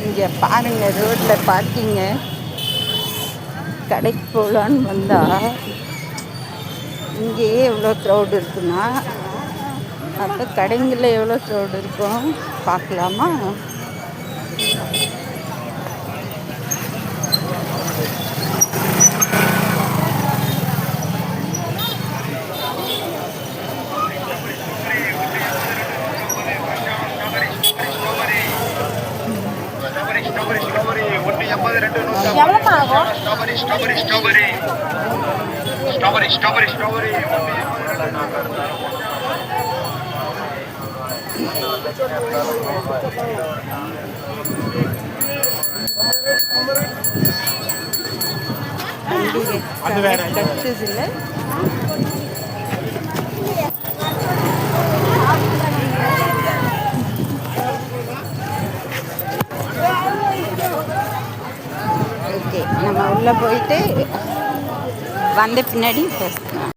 இங்கே பாருங்கள், ரோட்டில் பார்க்கிங்க. கடைக்கு போகலான்னு வந்தால் இங்கேயே எவ்வளோ க்ரௌடு இருக்குன்னா, அப்போ கடைங்களில் எவ்வளோ க்ரௌடு இருக்கும் பார்க்கலாமா? கட்டுதில்லை. ஓகே, நம்ம உள்ளே போயிட்டு வந்த பின்னாடி பேசலாம்.